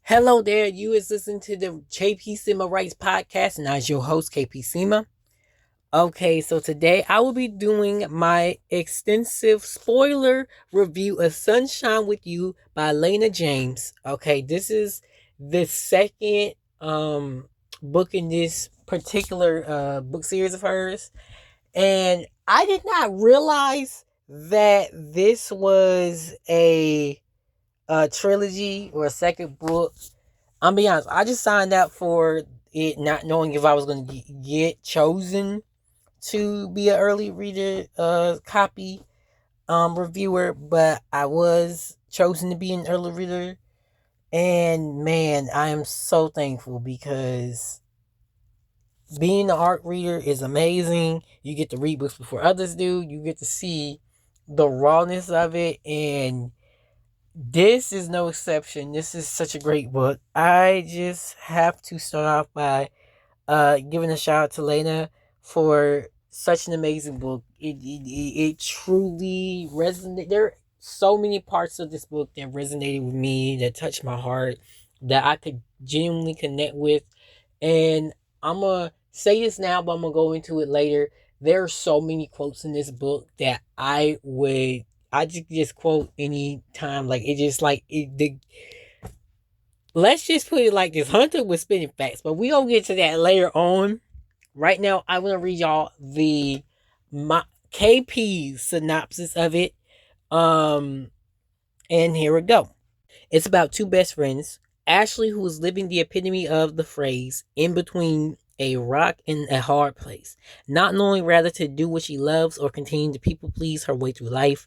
Hello there, you is listening to the JP Sima Rights podcast, and I was your host, KP Sima. Okay, so today I will be doing my extensive spoiler review of Sunshine with You by Layna James. Okay, this is the second book in this particular book series of hers. And I did not realize that this was a trilogy or a second book. I'm be honest, I just signed up for it not knowing if I was going to get chosen to be an early reader copy reviewer, but I was chosen to be an early reader. And man, I am so thankful because being an art reader is amazing. You get to read books before others do. You get to see the rawness of it, and this is no exception. This is such a great book. I just have to start off by giving a shout out to Layna for such an amazing book. It truly resonated. There are so many parts of this book that resonated with me, that touched my heart, that I could genuinely connect with. And I'm gonna say this now, but I'm gonna go into it later. There are so many quotes in this book that I just quote any time. Like it just like it the let's just put it like this. Hunter was spitting facts, but we gonna get to that later on. Right now, I want to read y'all the my KP's synopsis of it. Um, and here we go. It's about two best friends. Ashley, who is living the epitome of the phrase "in between a rock and a hard place," not knowing rather to do what she loves or continue to people please her way through life.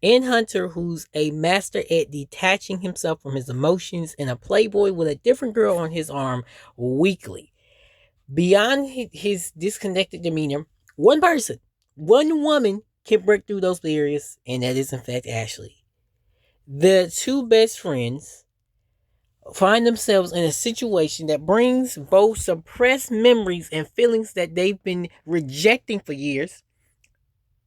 And Hunter, who's a master at detaching himself from his emotions, and a playboy with a different girl on his arm weekly. Beyond his disconnected demeanor, one person, one woman can break through those barriers, and that is in fact Ashley. The two best friends find themselves in a situation that brings both suppressed memories and feelings that they've been rejecting for years.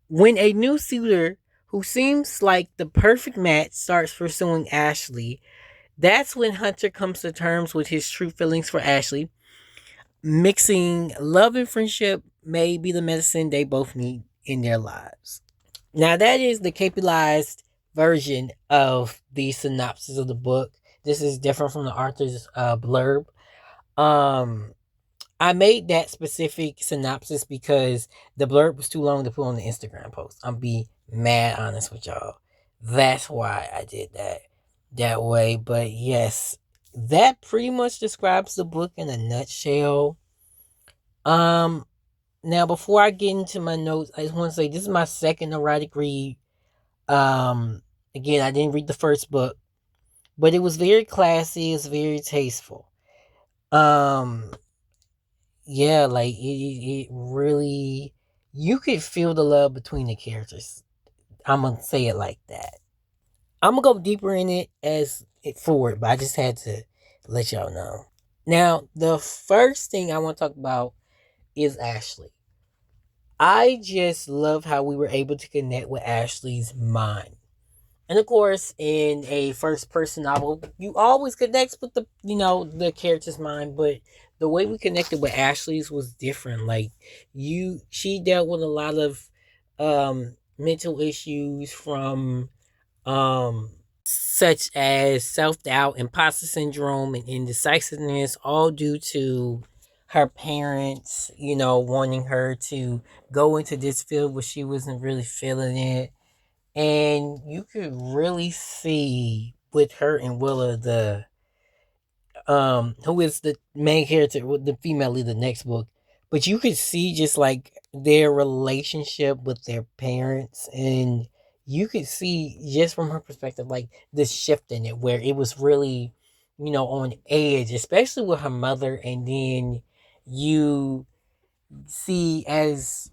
When a new suitor who seems like the perfect match starts pursuing Ashley, that's when Hunter comes to terms with his true feelings for Ashley. Mixing love and friendship may be the medicine they both need in their lives. Now, that is the capitalized version of the synopsis of the book. This is different from the author's blurb. Um, I made that specific synopsis because the blurb was too long to put on the Instagram post. I'm be mad honest with y'all. That's why I did that way. But yes, that pretty much describes the book in a nutshell. Um, Now before I get into my notes, I just want to say this is my second erotic read. Um, Again, I didn't read the first book, but it was very classy. It's very tasteful. Um, yeah, like it really, you could feel the love between the characters. I'm gonna say it like that. I'm gonna go deeper in it as it forward, but I just had to let y'all know. Now, the first thing I want to talk about is Ashley. I just love how we were able to connect with Ashley's mind. And of course, in a first person novel, you always connect with the character's mind, but the way we connected with Ashley's was different. Like she dealt with a lot of mental issues from um such as self-doubt, imposter syndrome, and indecisiveness, all due to her parents, wanting her to go into this field where she wasn't really feeling it. And you could really see with her and Willa, the who is the main character with the female lead of the next book, but you could see just like their relationship with their parents, and you could see just from her perspective like this shift in it where it was really on edge, especially with her mother. And then you see, as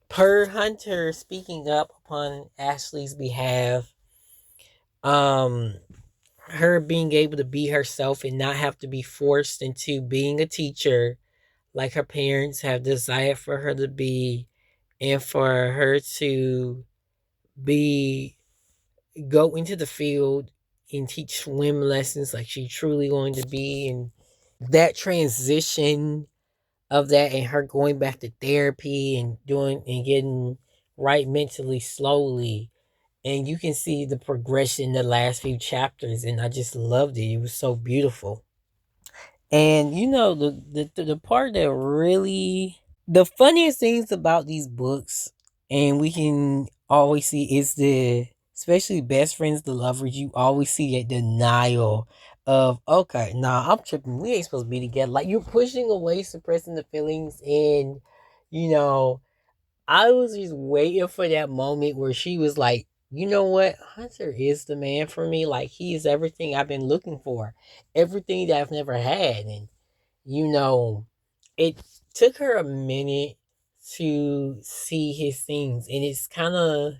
per Hunter speaking up upon Ashley's behalf, um her being able to be herself and not have to be forced into being a teacher like her parents have desired for her to be, and for her to be go into the field and teach swim lessons like she truly going to be, and that transition of that and her going back to therapy and doing and getting right mentally slowly, and you can see the progression in the last few chapters, and I just loved it. It was so beautiful. And the part that really, the funniest things about these books, and we can always see, is the, especially best friends, the lovers, you always see a denial of, okay, nah, I'm tripping, we ain't supposed to be together. Like, you're pushing away, suppressing the feelings, and you know I was just waiting for that moment where she was like, you know what? Hunter is the man for me. Like, he is everything I've been looking for, everything that I've never had. And, you know, it took her a minute to see his things. And it's kind of,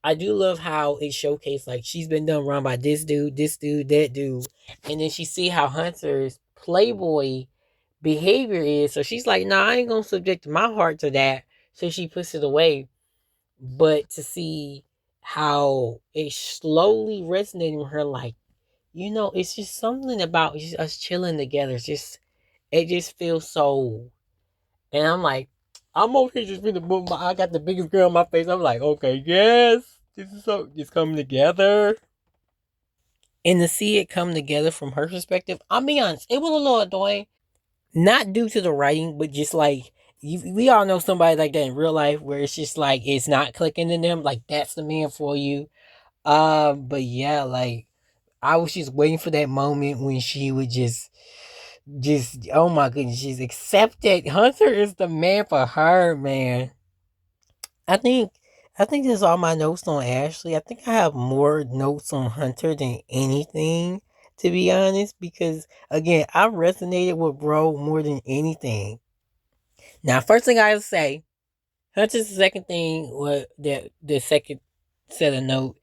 I do love how it showcased, like, she's been done wrong by this dude, that dude. And then she see how Hunter's playboy behavior is. So she's like, nah, I ain't gonna subject my heart to that. So she puts it away. But to see how it slowly resonated with her, like, it's just something about just us chilling together. It's just, it just feels so. And I'm like, I'm over here just reading the book. I got the biggest girl on my face. I'm like, okay, yes, this is so, it's coming together. And to see it come together from her perspective, I'll be honest, it was a little annoying. Not due to the writing, but just like, we all know somebody like that in real life where it's just like it's not clicking in them. Like, that's the man for you. But yeah, like, I was just waiting for that moment when she would just oh my goodness, just accept that Hunter is the man for her, man. I think I think that's all my notes on Ashley. I think I have more notes on Hunter than anything, to be honest, because again, I resonated with bro more than anything. Now, first thing I say, Hunter's the second thing, what the second set of note,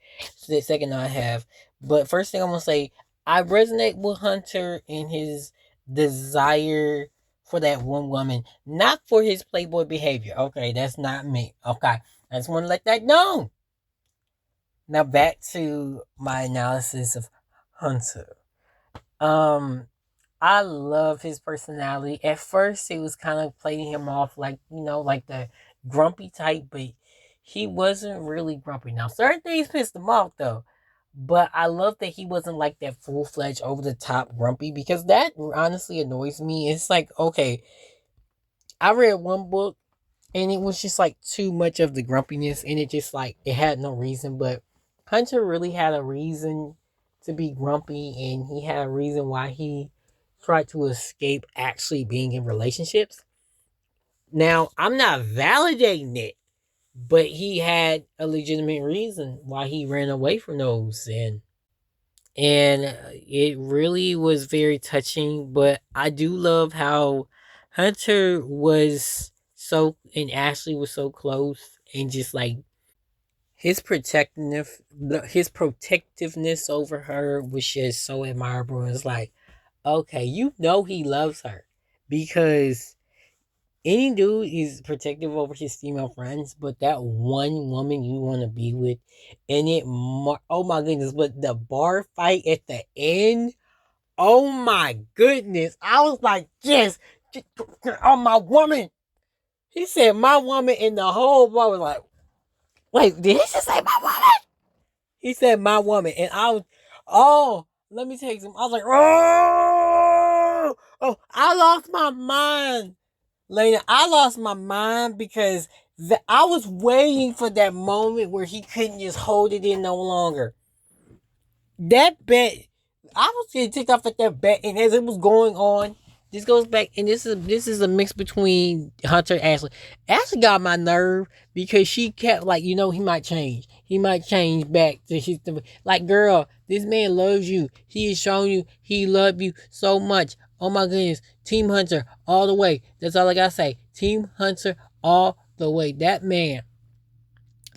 the second I have. But first thing I'm gonna say, I resonate with Hunter in his desire for that one woman, not for his playboy behavior. Okay, that's not me. Okay, I just want to let that know. Now back to my analysis of Hunter. Um, I love his personality. At first, it was kind of playing him off like, like the grumpy type, but he wasn't really grumpy. Now, certain things pissed him off though, but I love that he wasn't like that full fledged, over the top grumpy, because that honestly annoys me. It's like, okay, I read one book and it was just like too much of the grumpiness, and it just like it had no reason. But Hunter really had a reason to be grumpy, and he had a reason why he tried to escape actually being in relationships. Now, I'm not validating it, but he had a legitimate reason why he ran away from those, and it really was very touching. But I do love how Hunter was so, and Ashley was so close, and just like his protectiveness over her was just so admirable. It's like, okay, he loves her, because any dude is protective over his female friends, but that one woman you want to be with, and oh my goodness, but the bar fight at the end, oh my goodness, I was like, yes, oh my woman. He said my woman, and the whole bar was like, wait, did he just say my woman? He said my woman, and I was, oh, let me take some. I was like, oh, I lost my mind. Layna, I lost my mind because I was waiting for that moment where he couldn't just hold it in no longer. That bet, I was getting ticked off at that bet, and as it was going on, this goes back, and this is a mix between Hunter and Ashley. Ashley got my nerve because she kept like, he might change. He might change back to his, like, girl, this man loves you. He has shown you he loved you so much. Oh my goodness, Team Hunter all the way. That's all I gotta say. Team Hunter all the way. That man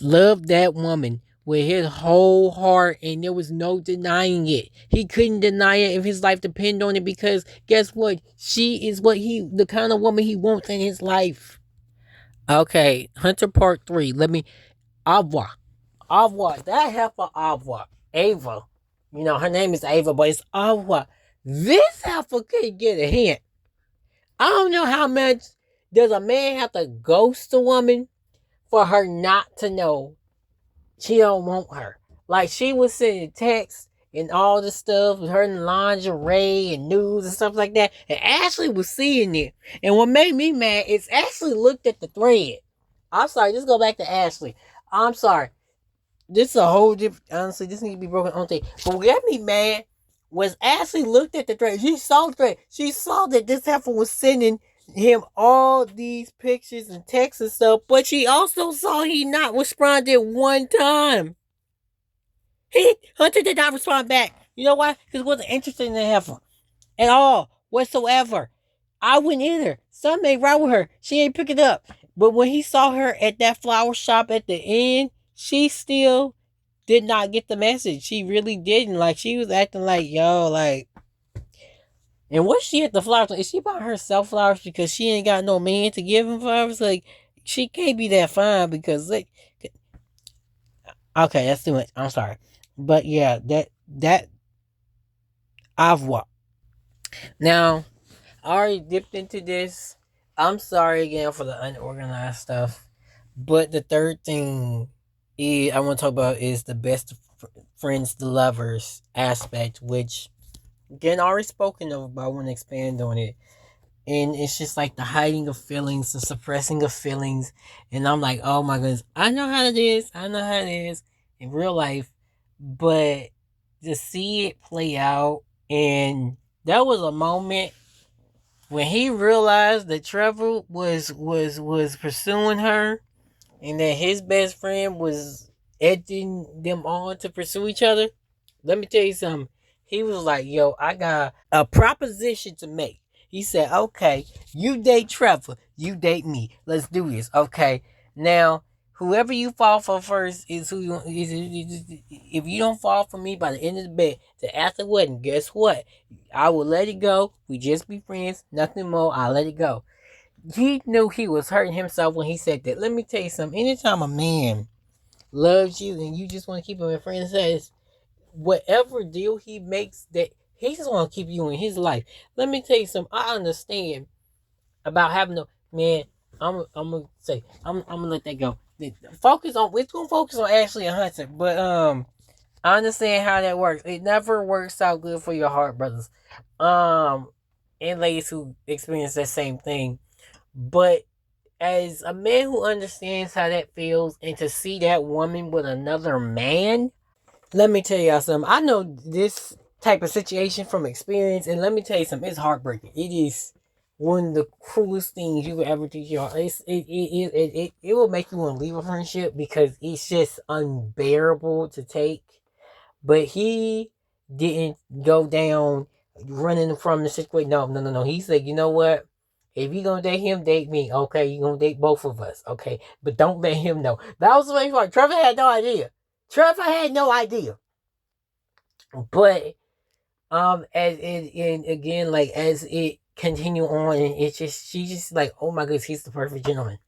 loved that woman with his whole heart, and there was no denying it. He couldn't deny it if his life depended on it, because guess what? She is the kind of woman he wants in his life. Okay, Hunter Part 3. Let me, au revoir. Au revoir. That heifer, au revoir. Ava. Her name is Ava, but it's Ava. This heifer could get a hint. I don't know how much does a man have to ghost a woman for her not to know she don't want her. Like she was sending texts and all the stuff with her in lingerie and news and stuff like that. And Ashley was seeing it. And what made me mad is Ashley looked at the thread. I'm sorry, just go back to Ashley. I'm sorry. This is a whole different. Honestly, this needs to be broken on thing. But what got me mad was Ashley looked at the thread. She saw the thread. She saw that this heifer was sending him all these pictures and texts and stuff. But she also saw he not responded one time. Hunter did not respond back. You know why? Because it wasn't interested in the heifer at all whatsoever. I wouldn't either. Something ain't right with her. She ain't pick it up. But when he saw her at that flower shop at the end, she still did not get the message. She really didn't. Like she was acting like, yo, like. And what's she at the flowers? Is she buying herself flowers because she ain't got no man to give him flowers? Like she can't be that fine because like. Okay, that's too much. I'm sorry, but yeah, that I've walked. Now I already dipped into this. I'm sorry again for the unorganized stuff. But the third thing I want to talk about is the best friends to lovers aspect, which again already spoken of, but I want to expand on it. And it's just like the hiding of feelings, the suppressing of feelings. And I'm like, oh my goodness, I know how it is. I know how it is in real life. But to see it play out, and that was a moment when he realized that Trevor was pursuing her, and that his best friend was edging them on to pursue each other. Let me tell you something. He was like, yo, I got a proposition to make. He said, okay, you date Trevor, you date me. Let's do this. Okay. Now, whoever you fall for first is who you if you don't fall for me by the end of the bed to after the wedding, guess what? I will let it go. We just be friends, nothing more. I'll let it go. He knew he was hurting himself when he said that. Let me tell you something. Anytime a man loves you and you just want to keep him in friends, says whatever deal he makes, that he just want to keep you in his life. Let me tell you something. I understand about having a man. I'm gonna say I'm gonna let that go. Focus on we're gonna focus on Ashley and Hunter, but I understand how that works. It never works out good for your heart, brothers. Um, and ladies who experience that same thing, but as a man who understands how that feels and to see that woman with another man, let me tell y'all something. I know this type of situation from experience, and let me tell you something. It's heartbreaking. It is one of the cruelest things you will ever do. It will make you want to leave a friendship because it's just unbearable to take. But he didn't go down running from the situation. No, no, no, no. He said, you know what? If you gonna date him, date me. Okay, you gonna date both of us. Okay, but don't let him know. That was the way part. Trevor had no idea. Trevor had no idea. But as it and again, like as it continue on, and it's just she just like, oh my goodness, he's the perfect gentleman,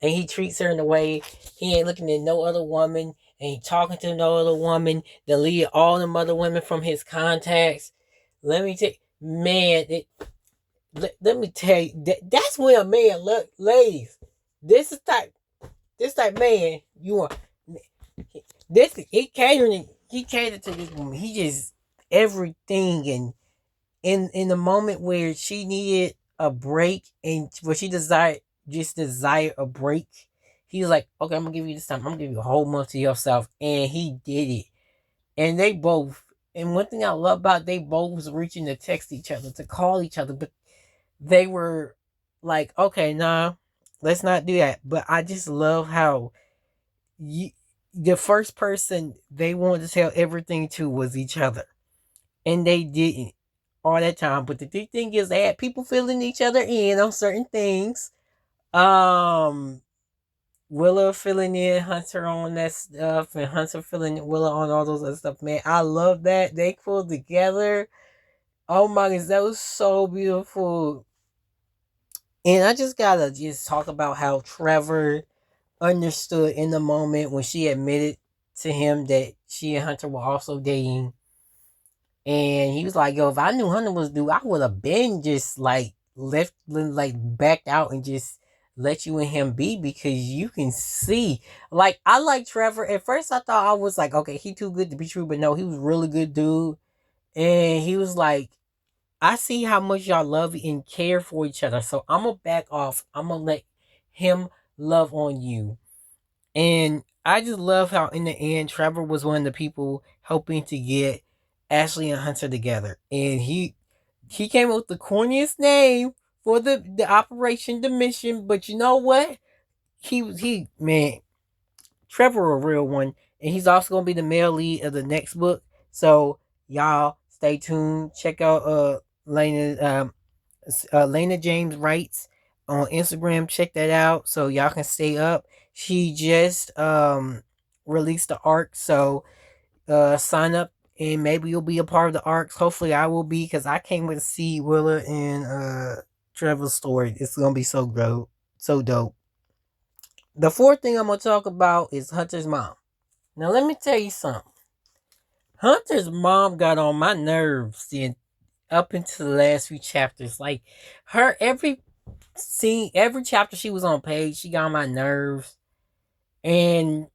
and he treats her in a way he ain't looking at no other woman, ain't talking to no other woman. Delete all them other women from his contacts. Let me tell man, let me tell you that's when a man look, ladies. This is type man you want. This he catered to this woman. He just everything, and in the moment where she needed a break and where she desired a break, he was like, okay, I'm gonna give you this time. I'm gonna give you a whole month to yourself, and he did it. And they both. And one thing I love about they both was reaching to text each other, to call each other, but they were like, okay, nah, let's not do that. But I just love how you, the first person they wanted to tell everything to was each other, and they didn't all that time. But the big thing is they had people filling each other in on certain things. Um, Willa filling in Hunter on that stuff, and Hunter filling Willa on all those other stuff. Man, I love that they pulled together. Oh my goodness, that was so beautiful. And I just gotta just talk about how Trevor understood in the moment when she admitted to him that she and Hunter were also dating. And he was like, yo, if I knew Hunter was due, I would have been just like left, like backed out and just let you and him be because you can see. Like, I like Trevor. At first, I thought I was like, okay, he too good to be true. But no, he was really good dude. And he was like, I see how much y'all love and care for each other. So I'm going to back off. I'm going to let him love on you. And I just love how in the end Trevor was one of the people helping to get Ashley and Hunter together. And he came up with the corniest name for the operation, the mission. But you know what? He man, Trevor a real one. And he's also gonna be the male lead of the next book. So y'all stay tuned. Check out Layna James writes on Instagram. Check that out so y'all can stay up. She just released the arc, so sign up and maybe you'll be a part of the arcs. Hopefully, I will be because I can't wait to see Willa and Trevor's story. It's gonna be so dope, so dope. The fourth thing I'm gonna talk about is Hunter's mom. Now, let me tell you something. Hunter's mom got on my nerves up into the last few chapters. Like her every chapter she was on page, she got on my nerves. And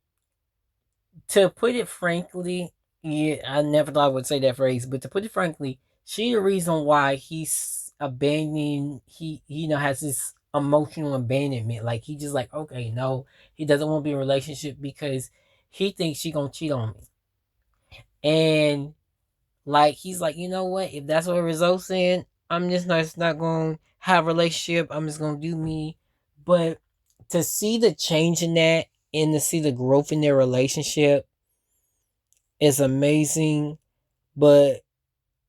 to put it frankly, yeah, I never thought I would say that phrase, but to put it frankly, she the reason why he's abandoning. He has this emotional abandonment. Like he just like okay, no, he doesn't want to be in a relationship because he thinks she gonna cheat on me. And like he's like, you know what? If that's what it results in, I'm just not gonna have a relationship. I'm just gonna do me. But to see the change in that and to see the growth in their relationship is amazing. But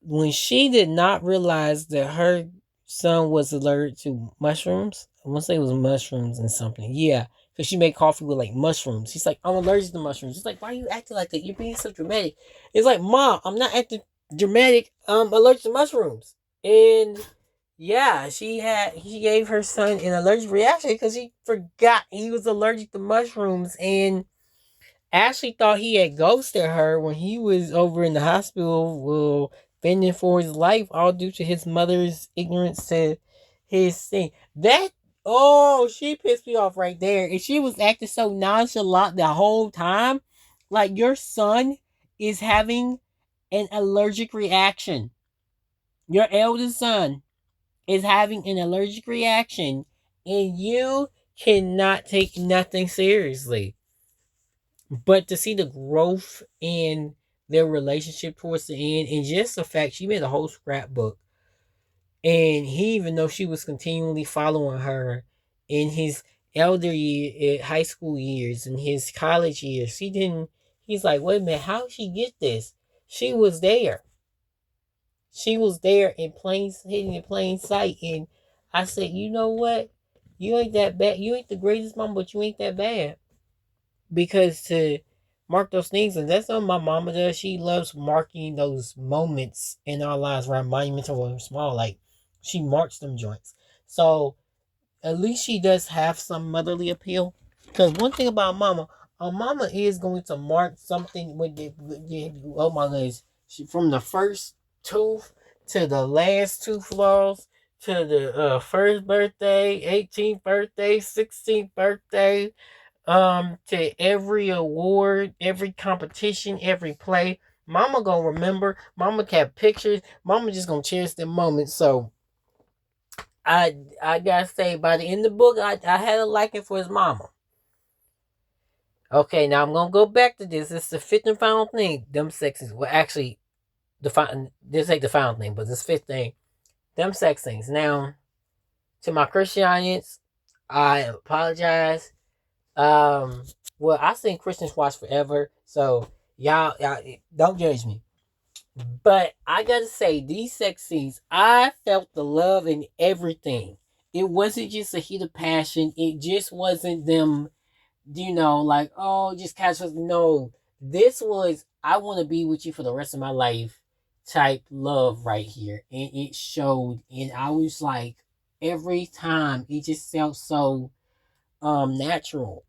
when she did not realize that her son was allergic to mushrooms, I want to say it was mushrooms and something. Yeah, because she made coffee with like mushrooms. She's like, I'm allergic to mushrooms. She's like, why are you acting like that? You're being so dramatic. It's like, Mom, I'm not acting dramatic. I'm allergic to mushrooms. And yeah, he gave her son an allergic reaction because he forgot he was allergic to mushrooms. And Ashley thought he had ghosted her when he was over in the hospital, well, fending for his life, all due to his mother's ignorance to his thing. She pissed me off right there. And she was acting so nonchalant the whole time. Like, your son is having an allergic reaction. Your eldest son is having an allergic reaction, and you cannot take nothing seriously. But to see the growth in their relationship towards the end, and just the fact she made a whole scrapbook, and he, even though she was continually following her in his high school years and his college years, she didn't. He's like, wait a minute, how did she get this? She was there. She was there hidden in plain sight. And I said, you know what? You ain't that bad. You ain't the greatest mom, but you ain't that bad. Because to mark those things, and that's what my mama does. She loves marking those moments in our lives, right? Monumental or small. Like she marks them joints. So at least she does have some motherly appeal. Because one thing about mama, our mama is going to mark something oh my goodness. She, from the first tooth to the last tooth loss to the first birthday, 18th birthday, 16th birthday, to every award, every competition, every play. Mama gonna remember. Mama kept pictures. Mama just gonna cherish the moment. So I gotta say, by the end of the book, I had a liking for his mama. Okay, now I'm gonna go back to this. It's the fifth and final thing. Them sexes. Well, actually, this ain't the final thing, but this fifth thing. Them sex things. Now, to my Christian audience, I apologize. Um, well, I seen Christians watch forever, so y'all don't judge me. But I gotta say, these sex scenes, I felt the love in everything. It wasn't just a heat of passion. It just wasn't them, like, oh, just casual. No, this was, I want to be with you for the rest of my life type love right here. And it showed. And I was like, every time, it just felt so natural.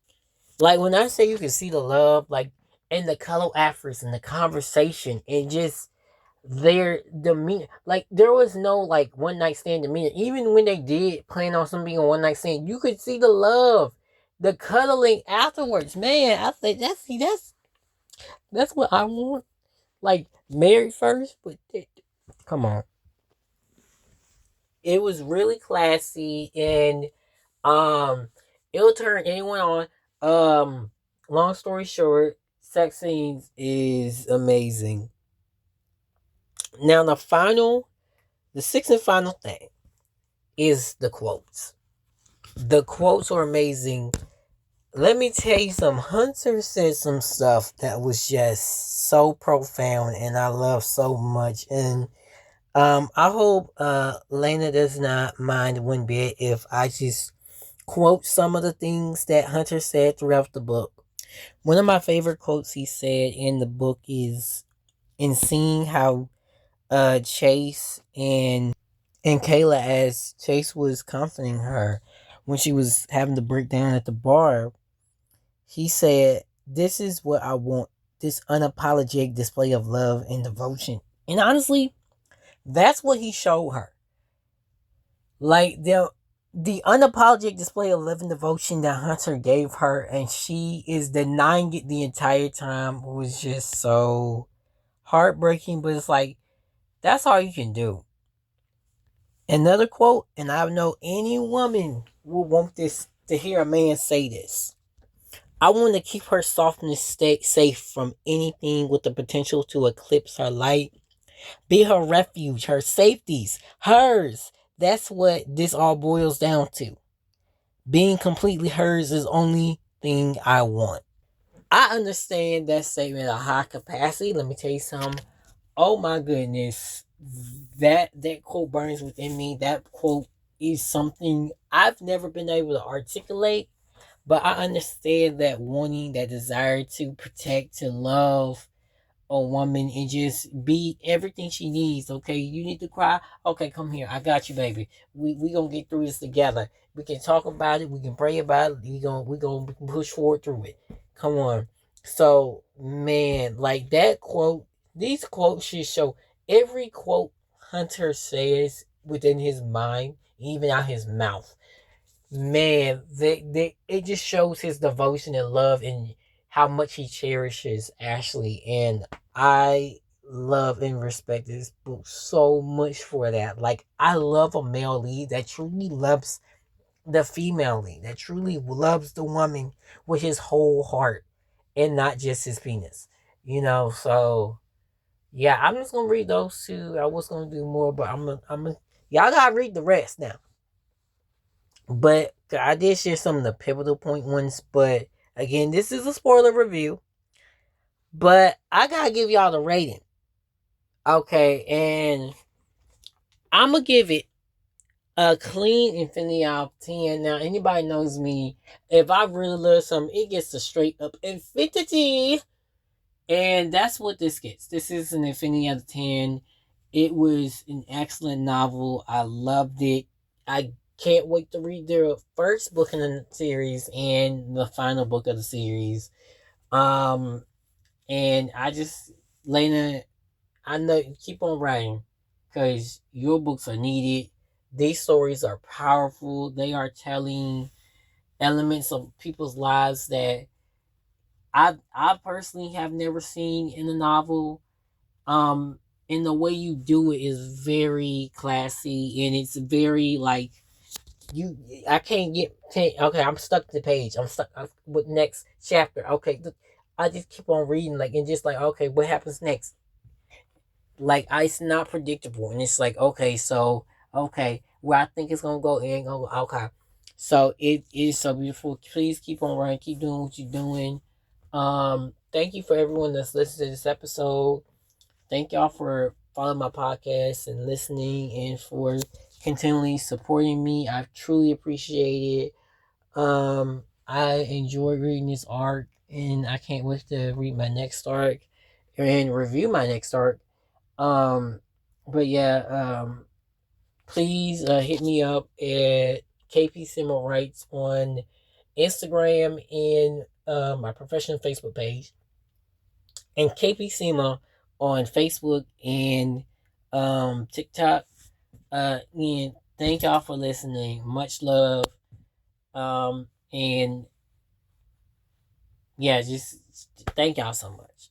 Like when I say you can see the love, like in the color afros and the conversation, and just their demeanor, like there was no like one night stand demeanor. Even when they did plan on something being a one night stand, you could see the love, the cuddling afterwards. Man, I think that's what I want. Like married first, but come on, it was really classy and um, it'll turn anyone on. Long story short, sex scenes is amazing. Now the sixth and final thing is the quotes. The quotes are amazing. Let me tell you some. Hunter said some stuff that was just so profound and I love so much. And I hope Layna does not mind one bit if I just quote some of the things that Hunter said throughout the book. One of my favorite quotes he said in the book is in seeing how Chase and Kayla, as Chase was comforting her when she was having the breakdown at the bar, he said, "This is what I want, this unapologetic display of love and devotion." And honestly, that's what he showed her. Like the unapologetic display of love and devotion that Hunter gave her, and she is denying it the entire time, was just so heartbreaking. But it's like, that's all you can do. Another quote, and I know any woman will want this to hear a man say this. "I want to keep her softness safe from anything with the potential to eclipse her light. Be her refuge, her safeties, hers. That's what this all boils down to. Being completely hers is the only thing I want." I understand that statement of high capacity. Let me tell you something. Oh my goodness. That quote burns within me. That quote is something I've never been able to articulate, but I understand that wanting, that desire to protect, to love a woman and just be everything she needs. Okay, you need to cry. Okay, come here. I got you, baby. We gonna get through this together. We can talk about it. We can pray about it. We gonna push forward through it. Come on. So man, like that quote. These quotes should show every quote Hunter says within his mind, even out his mouth. Man, it just shows his devotion and love and how much he cherishes Ashley. And I love and respect this book so much for that. Like, I love a male lead that truly loves the female lead, that truly loves the woman with his whole heart and not just his penis. So yeah, I'm just gonna read those two. I was gonna do more, but y'all gotta read the rest now. But I did share some of the pivotal point ones. But again, this is a spoiler review. But I gotta give y'all the rating. Okay, and I'm gonna give it a clean infinity out of 10. Now, anybody knows me. If I really love something, it gets a straight up infinity. And that's what this gets. This is an infinity out of 10. It was an excellent novel. I loved it. I can't wait to read the first book in the series and the final book of the series. Um, and I just, Layna, I know you keep on writing because your books are needed. These stories are powerful. They are telling elements of people's lives that I personally have never seen in a novel. And the way you do it is very classy and it's very like you. I can't. Okay, I'm stuck to the page. I'm stuck with next chapter. Okay, I just keep on reading like and just like okay, what happens next? Like it's not predictable, and it's like okay, so okay, where I think it's gonna go, it ain't gonna go. Okay, so it is so beautiful. Please keep on writing, keep doing what you're doing. Thank you for everyone that's listening to this episode. Thank y'all for following my podcast and listening and for continually supporting me. I truly appreciate it. I enjoy reading this arc and I can't wait to read my next arc and review my next arc. Um, but yeah, please hit me up at KP Simmer Writes on Instagram and my professional Facebook page, and KP Sema on Facebook and TikTok. And thank y'all for listening. Much love. And yeah, just thank y'all so much.